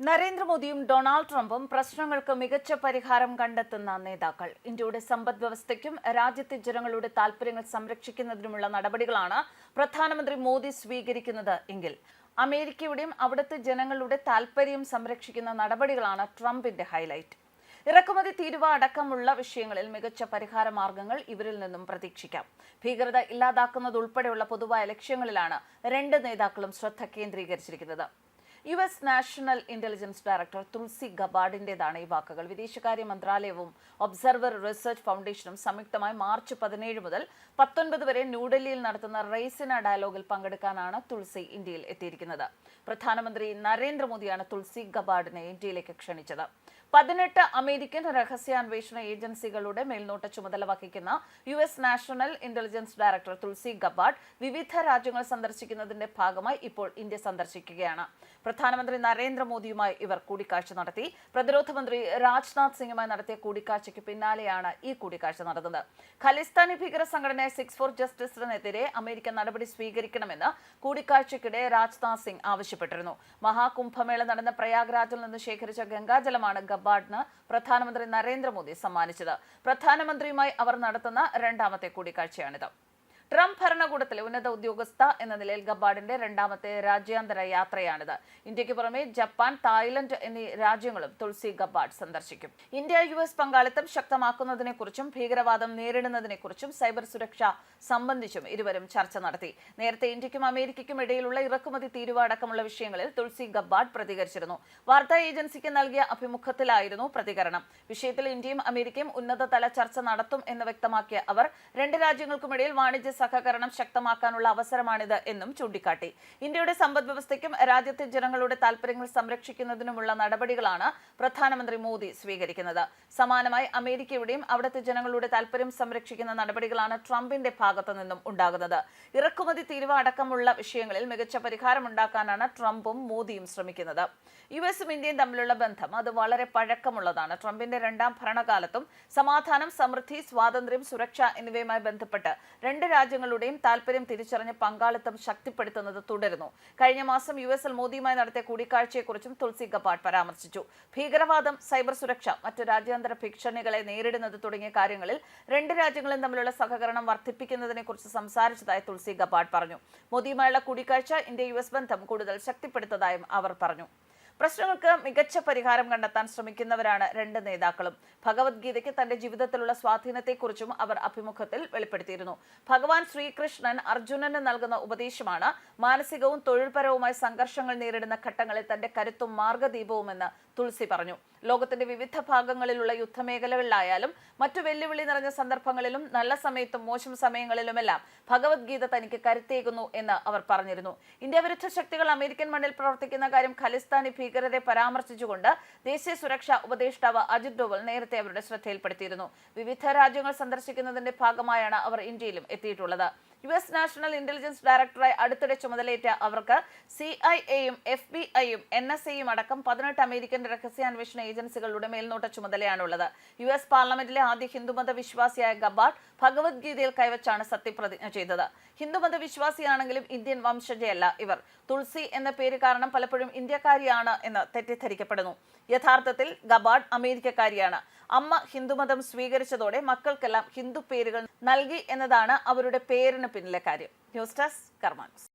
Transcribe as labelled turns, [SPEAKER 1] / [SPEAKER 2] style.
[SPEAKER 1] നരേന്ദ്രമോദിയും ഡൊണാൾഡ് ട്രംപും പ്രശ്നങ്ങൾക്ക് മികച്ച പരിഹാരം കണ്ടെത്തുന്ന നേതാക്കൾ. ഇന്ത്യയുടെ സമ്പദ് വ്യവസ്ഥയ്ക്കും രാജ്യത്തെ ജനങ്ങളുടെ താൽപര്യങ്ങൾ സംരക്ഷിക്കുന്നതിനുമുള്ള നടപടികളാണ് പ്രധാനമന്ത്രി മോദി സ്വീകരിക്കുന്നത് എങ്കിൽ അമേരിക്കയുടെയും അവിടുത്തെ ജനങ്ങളുടെ താൽപര്യം സംരക്ഷിക്കുന്ന നടപടികളാണ് ട്രംപിന്റെ ഹൈലൈറ്റ്. ഇറക്കുമതി തീരുവ അടക്കമുള്ള വിഷയങ്ങളിൽ മികച്ച പരിഹാര മാർഗങ്ങൾ ഇവരിൽ നിന്നും പ്രതീക്ഷിക്കാം. ഭീകരത ഇല്ലാതാക്കുന്നതുൾപ്പെടെയുള്ള പൊതുവായ ലക്ഷ്യങ്ങളിലാണ് രണ്ട് നേതാക്കളും ശ്രദ്ധ കേന്ദ്രീകരിച്ചിരിക്കുന്നത്. US national intelligence director Tulsi ഗബാർഡിന്റേതാണ് ഈ വാക്കുകൾ. വിദേശകാര്യ മന്ത്രാലയവും ഒബ്സർവർ റിസർച്ച് ഫൗണ്ടേഷനും സംയുക്തമായി മാർച്ച് 17 മുതൽ 19 വരെ ന്യൂഡൽഹിയിൽ നടത്തുന്ന റെയ്സിന ഡയലോഗിൽ പങ്കെടുക്കാനാണ് തുൾസി ഇന്ത്യയിൽ എത്തിയിരിക്കുന്നത്. പ്രധാനമന്ത്രി നരേന്ദ്രമോദിയാണ് തുൾസി ഗബാർഡിനെ ഇന്ത്യയിലേക്ക് ക്ഷണിച്ചത്. 18 അമേരിക്കൻ രഹസ്യാന്വേഷണ ഏജൻസികളുടെ മേൽനോട്ട ചുമതല വഹിക്കുന്ന US national intelligence director Tulsi Gabbard വിവിധ രാജ്യങ്ങൾ സന്ദർശിക്കുന്നതിന്റെ ഭാഗമായി ഇപ്പോൾ ഇന്ത്യ സന്ദർശിക്കുകയാണ്. പ്രധാനമന്ത്രി നരേന്ദ്രമോദിയുമായി ഇവർ കൂടിക്കാഴ്ച നടത്തി. പ്രതിരോധ മന്ത്രി രാജ്നാഥ് സിംഗുമായി നടത്തിയ കൂടിക്കാഴ്ചയ്ക്ക് പിന്നാലെയാണ് ഈ കൂടിക്കാഴ്ച നടന്നത്. ഖലിസ്ഥാനി ഭീകര സംഘടന 6 for Justiceനെതിരെ അമേരിക്ക നടപടി സ്വീകരിക്കണമെന്ന് കൂടിക്കാഴ്ചയ്ക്കിടെ രാജ്നാഥ് സിംഗ് ആവശ്യപ്പെട്ടിരുന്നു. മഹാകുംഭമേള നടന്ന പ്രയാഗ്രാജിൽ നിന്ന് ശേഖരിച്ച ഗംഗാജലമാണ് ഗബാർഡിന് പ്രധാനമന്ത്രി നരേന്ദ്രമോദി സമ്മാനിച്ചത്. പ്രധാനമന്ത്രിയുമായി അവർ നടത്തുന്ന രണ്ടാമത്തെ കൂടിക്കാഴ്ചയാണിത്. ട്രംപ് ഭരണകൂടത്തിലെ ഉന്നത ഉദ്യോഗസ്ഥ എന്ന നിലയിൽ ഗബാർഡിന്റെ രണ്ടാമത്തെ രാജ്യാന്തര യാത്രയാണിത്. ഇന്ത്യക്ക് പുറമെ ജപ്പാൻ, തായ്ലൻഡ് എന്നീ രാജ്യങ്ങളും തുൾസി ഗബാർഡ് സന്ദർശിക്കും. ഇന്ത്യ-US പങ്കാളിത്തം ശക്തമാക്കുന്നതിനെക്കുറിച്ചും ഭീകരവാദം നേരിടുന്നതിനെക്കുറിച്ചും സൈബർ സുരക്ഷ സംബന്ധിച്ചും ഇരുവരും ചർച്ച നടത്തി. നേരത്തെ ഇന്ത്യക്കും അമേരിക്കയ്ക്കും ഇടയിലുള്ള ഇറക്കുമതി തീരുവ അടക്കമുള്ള വിഷയങ്ങളിൽ തുൾസി ഗബാർഡ് പ്രതികരിച്ചിരുന്നു. വാർത്താ ഏജൻസിക്ക് നൽകിയ അഭിമുഖത്തിലായിരുന്നു പ്രതികരണം. വിഷയത്തിൽ ഇന്ത്യയും അമേരിക്കയും ഉന്നതതല ചർച്ച നടത്തും എന്ന് വ്യക്തമാക്കിയ അവർ രണ്ട് രാജ്യങ്ങൾക്കുമിടയിൽ വാണിജ്യ സഹകരണം ശക്തമാക്കാനുള്ള അവസരമാണിത് എന്നും ചൂണ്ടിക്കാട്ടി. ഇന്ത്യയുടെ സമ്പദ് വ്യവസ്ഥയ്ക്കും രാജ്യത്തെ ജനങ്ങളുടെ താൽപര്യങ്ങൾ സംരക്ഷിക്കുന്നതിനുമുള്ള നടപടികളാണ് പ്രധാനമന്ത്രി മോദി സ്വീകരിക്കുന്നത്. സമാനമായി അമേരിക്കയുടെയും അവിടുത്തെ ജനങ്ങളുടെ താൽപര്യം സംരക്ഷിക്കുന്ന നടപടികളാണ് ട്രംപിന്റെ ഭാഗത്തു നിന്നും ഉണ്ടാകുന്നത്. ഇറക്കുമതി തീരുവ അടക്കമുള്ള വിഷയങ്ങളിൽ മികച്ച പരിഹാരമുണ്ടാക്കാനാണ് ട്രംപും മോദിയും ശ്രമിക്കുന്നത്. US-ഉം ഇന്ത്യയും തമ്മിലുള്ള ബന്ധം അത് വളരെ പഴക്കമുള്ളതാണ്. ട്രംപിന്റെ രണ്ടാം ഭരണകാലത്തും സമാധാനം, സമൃദ്ധി, സ്വാതന്ത്ര്യം, സുരക്ഷ എന്നിവയുമായി ബന്ധപ്പെട്ട് രണ്ട് രാജ്യങ്ങളുടെയും താൽപര്യം തിരിച്ചറിഞ്ഞ് പങ്കാളിത്തം ശക്തിപ്പെടുത്തുന്നത് തുടരുന്നു. കഴിഞ്ഞ മാസം US-ൽ മോദിയുമായി നടത്തിയ കൂടിക്കാഴ്ചയെക്കുറിച്ചും തുൾസി ഗബാർഡ് പരാമർശിച്ചു. ഭീകരവാദം, സൈബർ സുരക്ഷ, മറ്റു രാജ്യാന്തര ഭീഷണികളെ നേരിടുന്നത് തുടങ്ങിയ കാര്യങ്ങളിൽ രണ്ട് രാജ്യങ്ങളും തമ്മിലുള്ള സഹകരണം വർദ്ധിപ്പിക്കുന്നതിനെക്കുറിച്ച് സംസാരിച്ചതായി തുൾസി ഗബാർഡ് പറഞ്ഞു. മോദിയുമായുള്ള കൂടിക്കാഴ്ച ഇന്ത്യ-US ബന്ധം കൂടുതൽ ശക്തിപ്പെടുത്തതായും അവർ പറഞ്ഞു. പ്രശ്നങ്ങൾക്ക് മികച്ച പരിഹാരം കണ്ടെത്താൻ ശ്രമിക്കുന്നവരാണ് രണ്ട് നേതാക്കളും. ഭഗവത്ഗീതയ്ക്ക് തന്റെ ജീവിതത്തിലുള്ള സ്വാധീനത്തെക്കുറിച്ചും അവർ അഭിമുഖത്തിൽ വെളിപ്പെടുത്തിയിരുന്നു. ഭഗവാൻ ശ്രീകൃഷ്ണൻ അർജുനന് നൽകുന്ന ഉപദേശമാണ് മാനസികവും തൊഴിൽപരവുമായ സംഘർഷങ്ങൾ നേരിടുന്ന ഘട്ടങ്ങളിൽ തന്റെ കരുത്തും മാർഗദീപവുമെന്ന് തുൾസി പറഞ്ഞു. ലോകത്തിന്റെ വിവിധ ഭാഗങ്ങളിലുള്ള യുദ്ധമേഖലകളിലായാലും മറ്റു വെല്ലുവിളി നിറഞ്ഞ സന്ദർഭങ്ങളിലും നല്ല സമയത്തും മോശം സമയങ്ങളിലുമെല്ലാം ഭഗവത്ഗീത തനിക്ക് കരുത്തേകുന്നു എന്ന് അവർ പറഞ്ഞിരുന്നു. ഇന്ത്യ വിരുദ്ധ ശക്തികൾ അമേരിക്കൻ മണ്ണിൽ പ്രവർത്തിക്കുന്ന കാര്യം ഖലിസ്ഥാനി ഭീകരരെ പരാമർശിച്ചുകൊണ്ട് ദേശീയ സുരക്ഷാ ഉപദേഷ്ടാവ് അജിത് ഡോവൽ നേരത്തെ അവരുടെ ശ്രദ്ധയിൽപ്പെടുത്തിയിരുന്നു. വിവിധ രാജ്യങ്ങൾ സന്ദർശിക്കുന്നതിന്റെ ഭാഗമായാണ് അവർ ഇന്ത്യയിലും എത്തിയിട്ടുള്ളത്. US നാഷണൽ ഇന്റലിജൻസ് ഡയറക്ടറായി അടുത്തിടെ ചുമതലയേറ്റ അവർക്ക് CIA-യും FBI-യും NSA-യും അടക്കം 18 അമേരിക്കൻ രഹസ്യാന്വേഷണ ഏജൻസികളുടെ മേൽനോട്ട ചുമതലയാണുള്ളത്. US പാർലമെന്റിലെ ആദ്യ ഹിന്ദുമത വിശ്വാസിയായ ഗബാർഡ് ഭഗവത്ഗീതയിൽ കൈവച്ചാണ് സത്യപ്രതിജ്ഞ ചെയ്തത്. ഹിന്ദുമത വിശ്വാസിയാണെങ്കിലും ഇന്ത്യൻ വംശജയല്ല ഇവർ. തുൾസി എന്ന പേര് കാരണം പലപ്പോഴും ഇന്ത്യക്കാരിയാണ് എന്ന് തെറ്റിദ്ധരിക്കപ്പെടുന്നു. യഥാർത്ഥത്തിൽ ഗബാർഡ് അമേരിക്കക്കാരിയാണ്. അമ്മ ഹിന്ദുമതം സ്വീകരിച്ചതോടെ മക്കൾക്കെല്ലാം ഹിന്ദു പേരുകൾ നൽകി എന്നതാണ് അവരുടെ പേരിന് പിന്നിലെ കാര്യം. ന്യൂസ് ഡെസ്ക് കർമ്മ ന്യൂസ്.